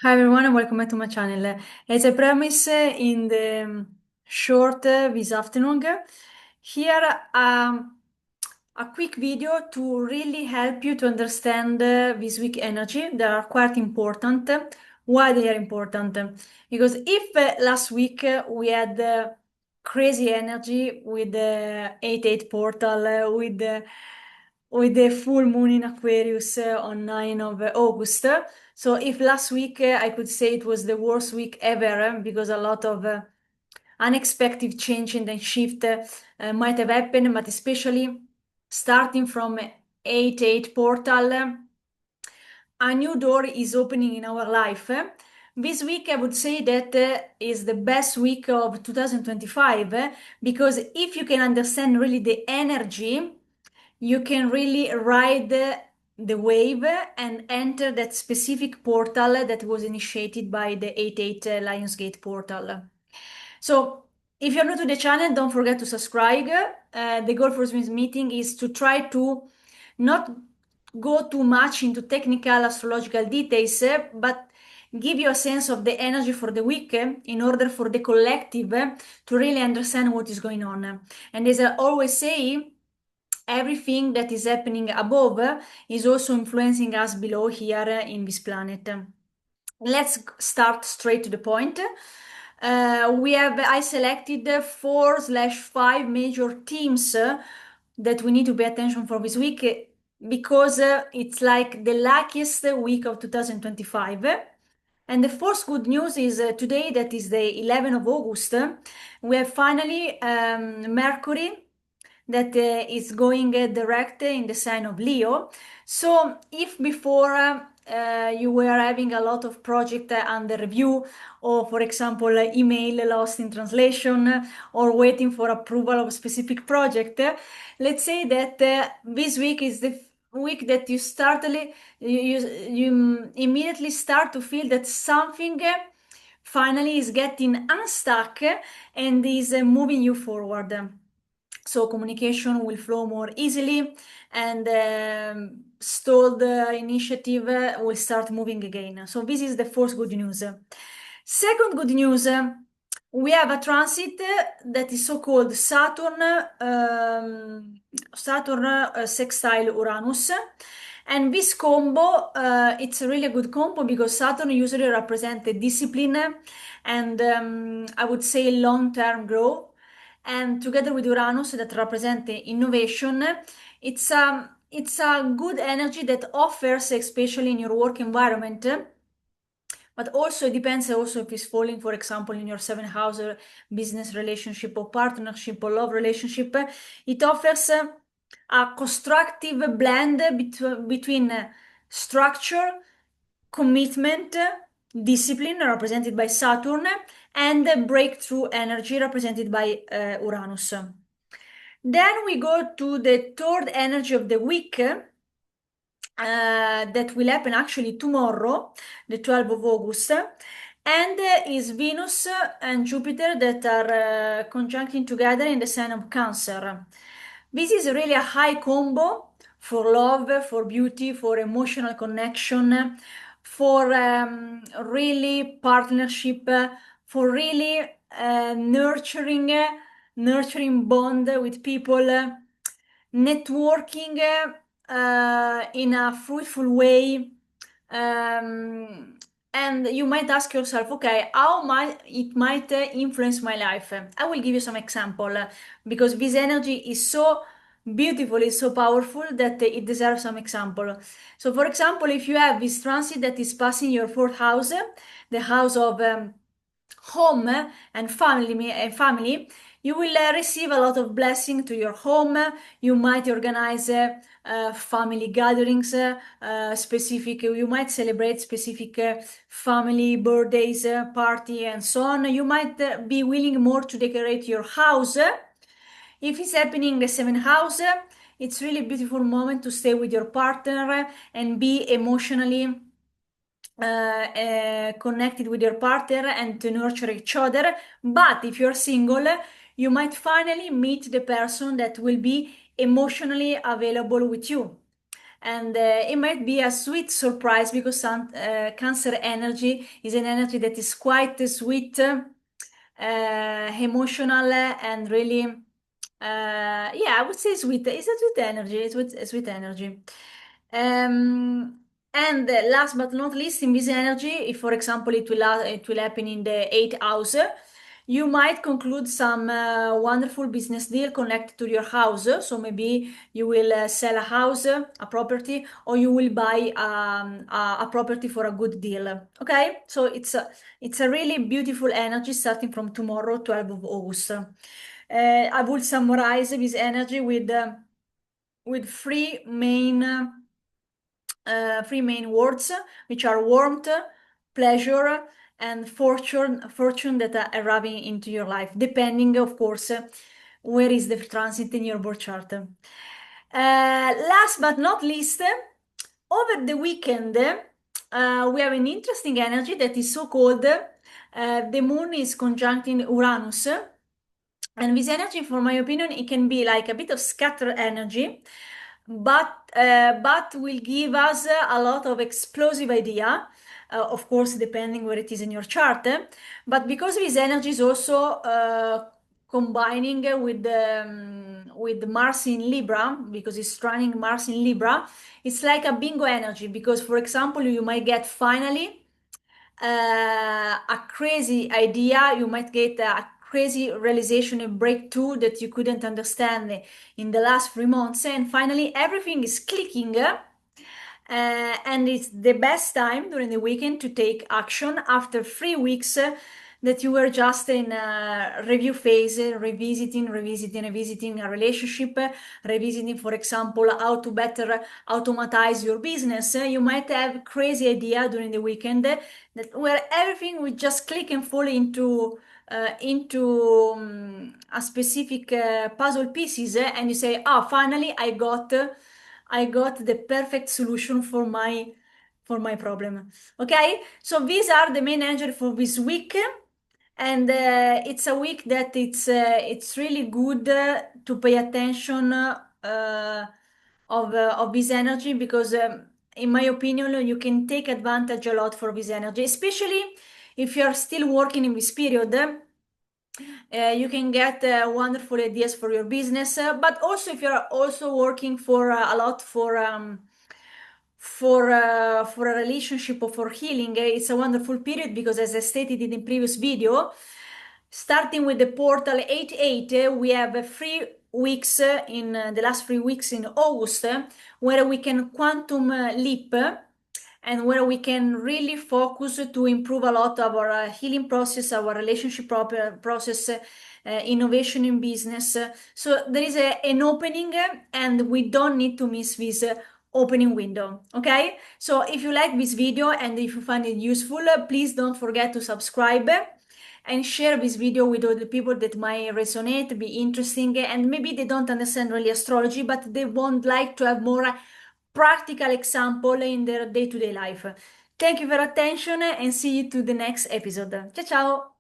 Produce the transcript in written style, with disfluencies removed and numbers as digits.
Hi everyone and welcome back to my channel. As I promised in the short this afternoon, here a quick video to really help you to understand this week energy. They are quite important. Why they are important? Because if last week we had crazy energy with the 8-8 portal, with the full moon in Aquarius on 9 of August. So if last week I could say it was the worst week ever because a lot of unexpected change and then shift might have happened, but especially starting from 8-8 portal, a new door is opening in our life. This week, I would say that is the best week of 2025 because if you can understand really the energy, you can really ride the wave and enter that specific portal that was initiated by the 8-8 Lionsgate portal. So, if you're new to the channel, don't forget to subscribe. The goal for this meeting is to try to not go too much into technical astrological details, but give you a sense of the energy for the week in order for the collective to really understand what is going on. And as I always say, everything that is happening above is also influencing us below here in this planet. Let's start straight to the point. I selected 4/5 major themes that we need to pay attention for this week because it's like the luckiest week of 2025. And the first good news is today, that is the 11th of August, we have finally Mercury that is going direct in the sign of Leo. So if before you were having a lot of project under review, or for example, email lost in translation, or waiting for approval of a specific project, let's say that this week is the week that you immediately start to feel that something finally is getting unstuck and is moving you forward. So communication will flow more easily, and stalled initiative will start moving again. So this is the first good news. Second good news, we have a transit that is so-called Saturn sextile Uranus. And this combo, it's a really good combo because Saturn usually represents discipline and I would say long-term growth, and together with Uranus that represent the innovation, it's a good energy that offers, especially in your work environment. But also it depends also if it's falling, for example, in your seventh house or business relationship or partnership or love relationship. It offers a constructive blend between structure, commitment, discipline represented by Saturn, and breakthrough energy represented by Uranus. Then we go to the third energy of the week that will happen actually tomorrow, the 12th of August, and is Venus and Jupiter that are conjuncting together in the sign of Cancer. This is really a high combo for love, for beauty, for emotional connection, for really partnership, for really nurturing bond with people, networking in a fruitful way. Um, and you might ask yourself, okay, how might it might influence my life? I will give you some example because this energy is so beautiful, is so powerful that it deserves some example. So, for example, if you have this transit that is passing your fourth house, the house of home and family, you will receive a lot of blessing to your home. You might organize family gatherings, specific. You might celebrate specific family birthdays, party, and so on. You might be willing more to decorate your house. If it's happening in the seventh house, it's really a beautiful moment to stay with your partner and be emotionally connected with your partner and to nurture each other. But if you're single, you might finally meet the person that will be emotionally available with you. and it might be a sweet surprise because Cancer energy is an energy that is quite sweet, emotional, and really, yeah, I would say sweet. It's a sweet energy. It's a sweet energy. And last but not least, in this energy, if for example it will happen in the eighth house, you might conclude some wonderful business deal connected to your house. So maybe you will sell a house, a property, or you will buy a property for a good deal. Okay, so it's a really beautiful energy starting from tomorrow, 12th of August. I will summarize this energy with three main words, which are warmth, pleasure, and fortune that are arriving into your life, depending, of course, where is the transit in your birth chart. Last but not least, over the weekend, we have an interesting energy that is so called the moon is conjuncting Uranus. And this energy, for my opinion, it can be like a bit of scattered energy, but will give us a lot of explosive idea. Of course, depending where it is in your chart. But because this energy is also combining with Mars in Libra, because it's running Mars in Libra, it's like a bingo energy. Because, for example, you might get finally a crazy idea, you might get a crazy realization, a breakthrough that you couldn't understand in the last 3 months, and finally everything is clicking. And it's the best time during the weekend to take action after 3 weeks that you were just in a review phase, revisiting a relationship, revisiting, for example, how to better automatize your business. You might have crazy idea during the weekend that where everything will just click and fall into a specific puzzle pieces, and you say, "Oh, finally, I got the perfect solution for my problem." Okay, so these are the main energy for this week, and it's a week that it's really good to pay attention of this energy because, in my opinion, you can take advantage a lot for this energy, especially if you are still working in this period. You can get wonderful ideas for your business, but also if you're also working for a lot for a relationship or for healing, it's a wonderful period because, as I stated in the previous video, starting with the portal 88, we have 3 weeks in the last 3 weeks in August, where we can quantum leap, and where we can really focus to improve a lot of our healing process, our relationship process, innovation in business. So there is an opening, and we don't need to miss this opening window. Okay, so if you like this video and if you find it useful, please don't forget to subscribe and share this video with other people that might resonate, be interesting, and maybe they don't understand really astrology, but they would like to have more practical example in their day-to-day life. Thank you for your attention and see you to the next episode. Ciao ciao!